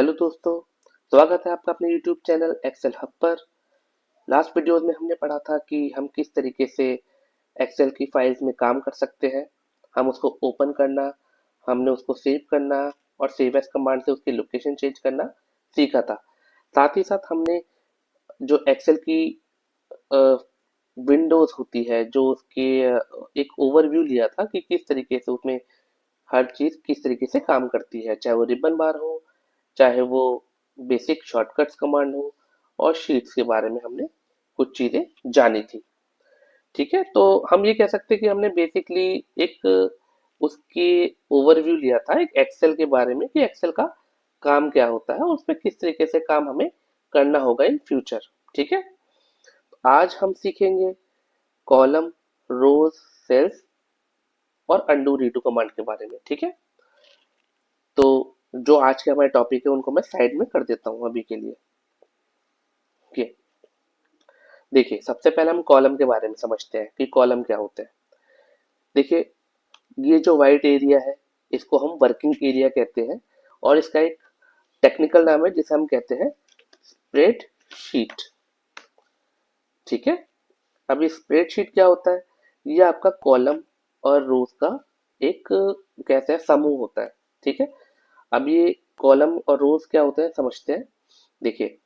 Hello दोस्तों, स्वागत है आपका अपने यूट्यूब चैनल एक्सेल हब पर। लास्ट वीडियोस में हमने पढ़ा था कि हम किस तरीके से एक्सेल की फाइल्स में काम कर सकते हैं। हम उसको ओपन करना, हमने उसको सेव करना और सेव एज कमांड से उसकी लोकेशन चेंज करना सीखा था। साथ ही साथ हमने जो एक्सेल की विंडोज होती है, जो उसके एक ओवरव्यू लिया था कि किस तरीके से उसमें हर चीज किस तरीके से काम करती है, चाहे वो रिबन बार हो, चाहे वो बेसिक शॉर्टकट्स कमांड हो, और शीट्स के बारे में हमने कुछ चीजें जानी थी। ठीक है, तो हम ये कह सकते हैं कि हमने बेसिकली एक उसकी ओवरव्यू लिया था एक एक्सेल के बारे में कि एक्सेल का काम क्या होता है और उसमें किस तरीके से काम हमें करना होगा इन फ्यूचर। ठीक है, आज हम सीखेंगे कॉलम, रोज, सेल्स और अंडू रीडू कमांड के बारे में। ठीक है, तो जो आज के हमारे टॉपिक है उनको मैं साइड में कर देता हूँ अभी के लिए। ओके, देखिए सबसे पहले हम कॉलम के बारे में समझते हैं कि कॉलम क्या होते हैं। देखिए, ये जो वाइट एरिया है इसको हम वर्किंग एरिया कहते हैं, और इसका एक टेक्निकल नाम है जिसे हम कहते हैं स्प्रेड शीट। ठीक है, अब ये स्प्रेड शीट क्या होता है? ये आपका कॉलम और रोज का एक कैसे समूह होता है। ठीक है, अब ये कॉलम और रोज क्या होते हैं समझते हैं। देखिए,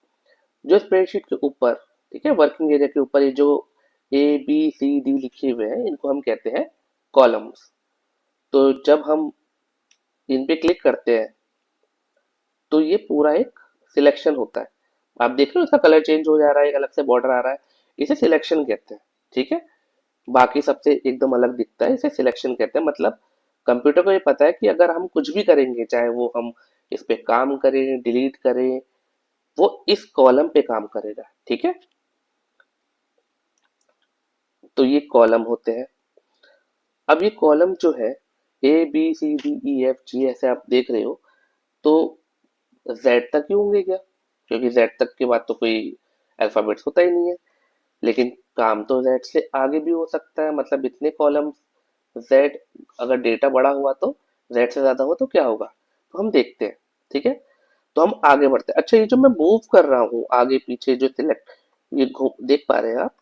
जो स्प्रेडशीट के ऊपर, ठीक है, वर्किंग एरिया के ऊपर ये जो A B C D लिखे हुए हैं इनको हम कहते हैं कॉलम्स। तो जब हम इन पे क्लिक करते हैं तो ये पूरा एक सिलेक्शन होता है। आप देख रहे हो इसका कलर चेंज हो जा रहा है, एक अलग से बॉर्डर आ रहा है, इसे सिलेक्शन कहते हैं। ठीक है, बाकी सबसे एकदम अलग दिखता है, इसे सिलेक्शन कहते हैं। मतलब कंप्यूटर को ये पता है कि अगर हम कुछ भी करेंगे, चाहे वो हम इस पे काम करें, डिलीट करें, वो इस कॉलम पे काम करेगा। ठीक है, तो ये कॉलम होते हैं। अब ये कॉलम जो है A B C D E F G ऐसे आप देख रहे हो, तो जेड तक ही होंगे क्या? क्योंकि जेड तक के बाद तो कोई अल्फाबेट्स होता ही नहीं है। लेकिन काम तो जेड से आगे भी हो सकता है, मतलब इतने कॉलम जेड, अगर डेटा बड़ा हुआ तो जेड से ज्यादा हुआ तो क्या होगा, तो हम देखते हैं। ठीक है, तो हम आगे बढ़ते हैं। अच्छा, ये जो मैं मूव कर रहा हूँ आगे पीछे जो सिलेक्ट, ये देख पा रहे हैं आप,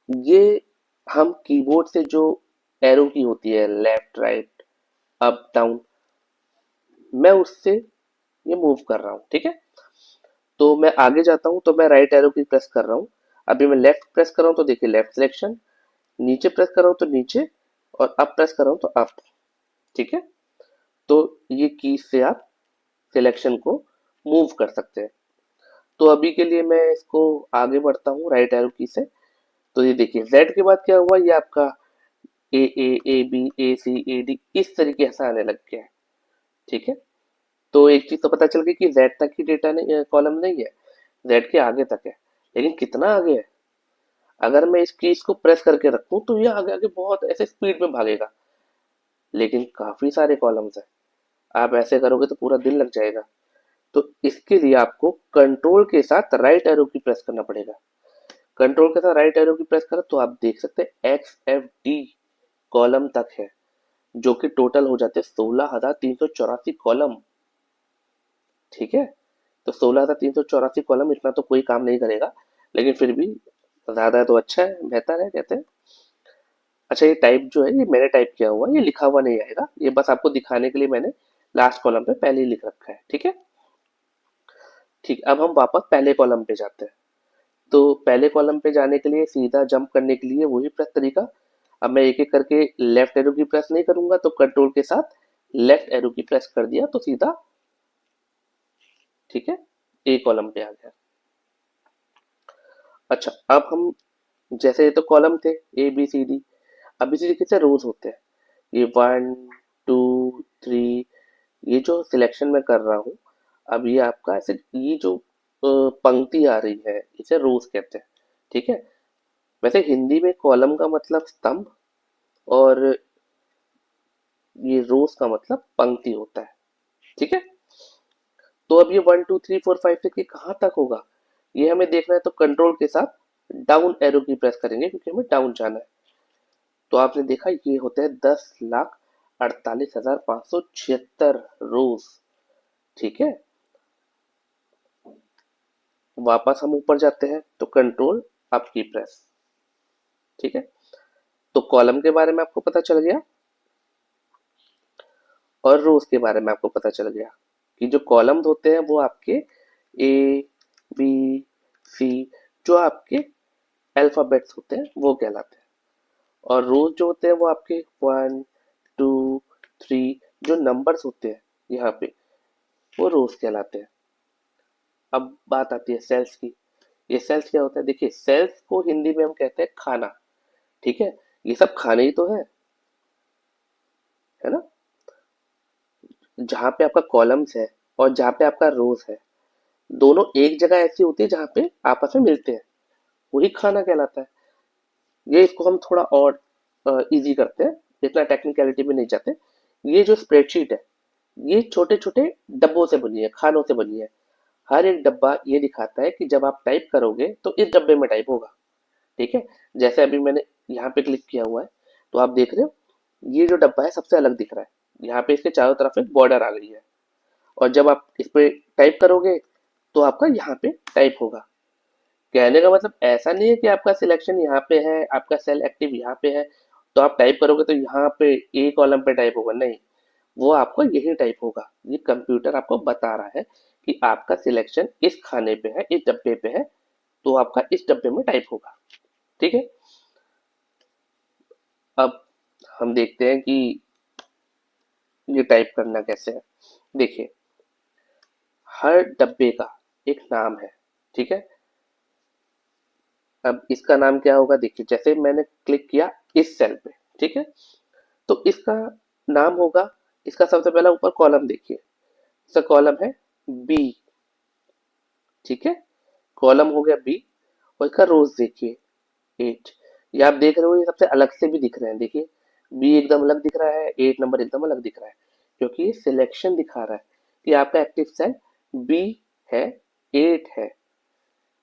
ये हम कीबोर्ड से जो एरो की होती है, लेफ्ट राइट अप डाउन, मैं उससे ये मूव कर रहा हूँ। ठीक है, तो मैं आगे जाता हूँ तो मैं राइट एरो की प्रेस कर रहा हूँ। अभी मैं लेफ्ट प्रेस कर रहा हूँ तो देखिए लेफ्ट सिलेक्शन, नीचे प्रेस कर रहा हूँ तो नीचे, और अप प्रेस कर रहा हूँ तो अप। ठीक है, तो ये की से आप सिलेक्शन को मूव कर सकते हैं। तो अभी के लिए मैं इसको आगे बढ़ता हूँ राइट एरो की से। तो ये देखिए जेड के बाद क्या हुआ, ये आपका A A A B A C A D इस तरीके से आने लग गया है। ठीक है, तो एक चीज तो पता चल गई कि जेड तक ही डेटा नहीं, कॉलम नहीं है, जेड के आगे तक है। लेकिन कितना आगे है? अगर मैं इस कीज को प्रेस करके रखूं तो ये आगे आगे बहुत ऐसे स्पीड में भागेगा, लेकिन काफी सारे कॉलम्स हैं। आप ऐसे करोगे तो पूरा दिन लग जाएगा। तो इसके लिए आपको कंट्रोल के साथ राइट एरो की प्रेस करना पड़ेगा। कंट्रोल के साथ राइट एरो की प्रेस करो तो आप देख सकते हैं XFD कॉलम तक है, जो कि टोटल हो जाते हैं 16,384 कॉलम। ठीक है, तो 16,384 कॉलम, इतना तो कोई काम नहीं करेगा, लेकिन फिर भी ज्यादा है तो अच्छा है, बेहतर है कहते हैं। अच्छा, ये टाइप जो है ये मैंने टाइप किया हुआ है, ये लिखा हुआ नहीं आएगा, ये बस आपको दिखाने के लिए मैंने लास्ट कॉलम पे पहले ही लिख रखा है। ठीक है, ठीक, अब हम वापस पहले कॉलम पे जाते हैं। तो पहले कॉलम पे जाने के लिए, सीधा जंप करने के लिए वही प्रेस तरीका। अब मैं एक एक करके लेफ्ट एरो की प्रेस नहीं करूंगा, तो कंट्रोल के साथ लेफ्ट एरो की प्रेस कर दिया तो सीधा, ठीक है, ए कॉलम पे आ गया। अच्छा, अब हम, जैसे ये तो कॉलम थे A B C D, अब इसी तरीके से रोज होते हैं। ये 1 2 3, ये जो सिलेक्शन में कर रहा हूँ, अब ये आपका ऐसे ये जो पंक्ति आ रही है इसे रोज कहते हैं। ठीक है, वैसे हिंदी में कॉलम का मतलब स्तंभ, और ये रोज का मतलब पंक्ति होता है। ठीक है, तो अब ये 1 2 3 4 5 6 ये कहाँ तक होगा, ये हमें देखना है। तो कंट्रोल के साथ डाउन एरो की प्रेस करेंगे क्योंकि हमें डाउन जाना है। तो आपने देखा ये होते हैं 10,48,576 रोज। ठीक है, वापस हम ऊपर जाते हैं तो कंट्रोल अप की प्रेस। ठीक है, तो कॉलम के बारे में आपको पता चल गया और रोज के बारे में आपको पता चल गया कि जो कॉलम्स होते हैं वो आपके ए, बी, सी, जो आपके अल्फाबेट्स होते हैं वो कहलाते हैं, और रोज जो होते हैं वो आपके 1, 2, 3 जो नंबर्स होते हैं यहाँ पे वो रोज कहलाते हैं। अब बात आती है सेल्स की। ये सेल्स क्या होता है? देखिए, सेल्स को हिंदी में हम कहते हैं खाना। ठीक है, ये सब खाने ही तो है ना? जहाँ पे आपका कॉलम्स है और जहाँ पे आपका रोज है, दोनों एक जगह ऐसी होती है जहाँ पे आपस में मिलते हैं, वही खाना कहलाता है। ये इसको हम थोड़ा और इजी करते हैं, इतना टेक्निकलिटी में नहीं जाते। ये जो स्प्रेडशीट है, ये छोटे छोटे डब्बों से बनी है, खानों से बनी है। हर एक डब्बा ये दिखाता है कि जब आप टाइप करोगे तो इस डब्बे में टाइप होगा। ठीक है, जैसे अभी मैंने यहाँ पे क्लिक किया हुआ है तो आप देख रहे हो ये जो डब्बा है सबसे अलग दिख रहा है, यहाँ पे इसके चारों तरफ एक बॉर्डर आ गई है, और जब आप इस पे टाइप करोगे तो आपका यहाँ पे टाइप होगा। कहने का मतलब ऐसा नहीं है कि आपका सिलेक्शन यहाँ पे है, आपका सेल एक्टिव यहाँ पे है, तो आप टाइप करोगे तो यहाँ पे ए कॉलम पे टाइप होगा, नहीं, वो आपको यही टाइप होगा। ये कंप्यूटर आपको बता रहा है कि आपका सिलेक्शन इस खाने पे है, इस डब्बे पे है, तो आपका इस डब्बे में टाइप होगा। ठीक है, अब हम देखते हैं कि ये टाइप करना कैसे है। देखिए, हर डब्बे का एक नाम है। ठीक है, अब इसका नाम क्या होगा? देखिए, जैसे मैंने क्लिक किया इस सेल पे, ठीक है, तो इसका नाम होगा, इसका सबसे पहला ऊपर कॉलम देखिए, इसका कॉलम है बी। ठीक है, कॉलम हो गया बी, और इसका रोज देखिए 8। ये आप देख रहे हो, ये सबसे अलग से भी दिख रहे हैं। देखिए, बी एकदम अलग दिख रहा है, 8 नंबर एकदम अलग दिख रहा है, क्योंकि ये सिलेक्शन दिखा रहा है कि आपका एक्टिव सेल बी है, 8 है,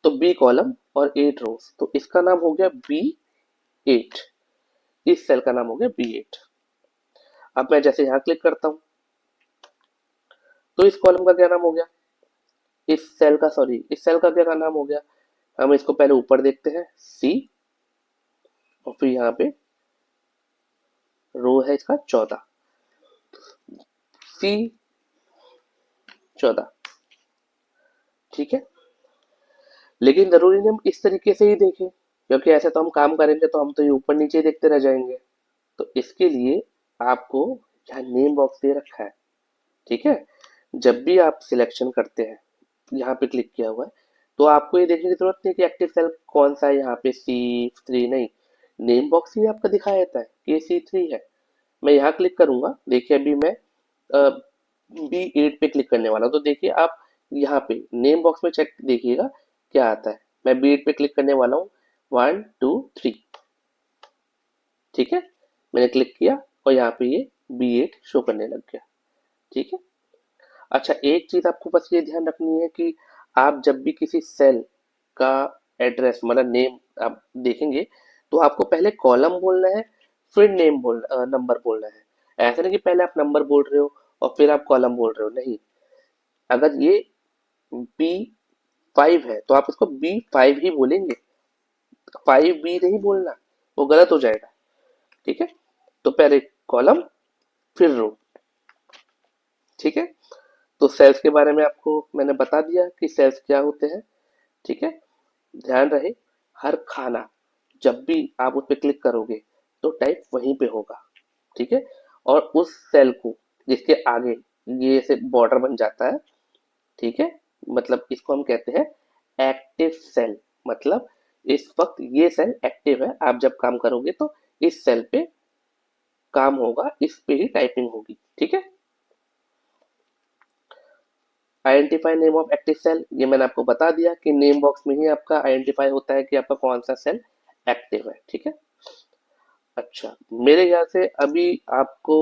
तो बी कॉलम और 8 रोज, तो इसका नाम हो गया बी 8। इस सेल का नाम हो गया बी 8। अब मैं जैसे यहाँ क्लिक करता हूँ तो इस कॉलम का क्या नाम हो गया? इस सेल का क्या नाम हो गया? हम इसको पहले ऊपर देखते हैं, सी, और फिर यहाँ पे रो है इसका 14, सी 14। ठीक है, लेकिन जरूरी नहीं हम इस तरीके से ही देखें, क्योंकि ऐसे तो हम काम करेंगे तो हम तो ये ऊपर नीचे देखते रह जाएंगे। तो इसके लिए आपको यहाँ नेम बॉक्स दे रखा है। ठीक है, जब भी आप सिलेक्शन करते हैं, यहाँ पे क्लिक किया हुआ है, तो आपको ये देखने की जरूरत नहीं कि एक्टिव सेल कौन सा है, यहाँ पे C3 नहीं, नेम बॉक्स ही आपका दिखाया देता है कि C3 है। मैं यहाँ क्लिक करूंगा, देखिए अभी मैं B8 पे क्लिक करने वाला हूँ, तो देखिए आप यहाँ पे नेम बॉक्स में चेक देखिएगा क्या आता है। मैं B8 पे क्लिक करने वाला हूँ, 1, 2, 3। ठीक है, मैंने क्लिक किया और यहाँ पे ये B8 शो करने लग गया। ठीक है, अच्छा, एक चीज आपको बस ये ध्यान रखनी है कि आप जब भी किसी सेल का एड्रेस मतलब नेम आप देखेंगे, तो आपको पहले कॉलम बोलना है, फिर नंबर बोलना है। ऐसा नहीं कि पहले आप नंबर बोल रहे हो और फिर आप कॉलम बोल रहे हो, नहीं। अगर ये B5 है तो आप इसको B5 ही बोलेंगे, 5B नहीं बोलना, वो गलत हो जाएगा। ठीक है, तो पहले कॉलम फिर रो। ठीक है, तो सेल्स के बारे में आपको मैंने बता दिया कि सेल्स क्या होते हैं। ठीक है, ध्यान रहे, हर खाना जब भी आप उस पर क्लिक करोगे तो टाइप वहीं पे होगा। ठीक है, और उस सेल को जिसके आगे ये से बॉर्डर बन जाता है, ठीक है, मतलब इसको हम कहते हैं एक्टिव सेल। मतलब इस वक्त ये सेल एक्टिव है, आप जब काम करोगे तो इस सेल पे काम होगा, इस पे ही टाइपिंग होगी। ठीक है, identify name of active cell, ये मैंने आपको बता दिया कि नेम बॉक्स में ही आपका आइडेंटिफाई होता है कि आपका कौन सा सेल एक्टिव है। ठीक है, अच्छा, मेरे ख्याल से अभी आपको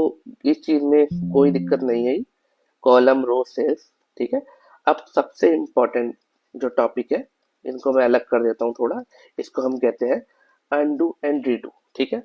इस चीज में कोई दिक्कत नहीं है, कॉलम रो सेल्स। ठीक है, अब सबसे इम्पोर्टेंट जो टॉपिक है, इनको मैं अलग कर देता हूँ थोड़ा, इसको हम कहते हैं अनडू एंड रीडू। ठीक है,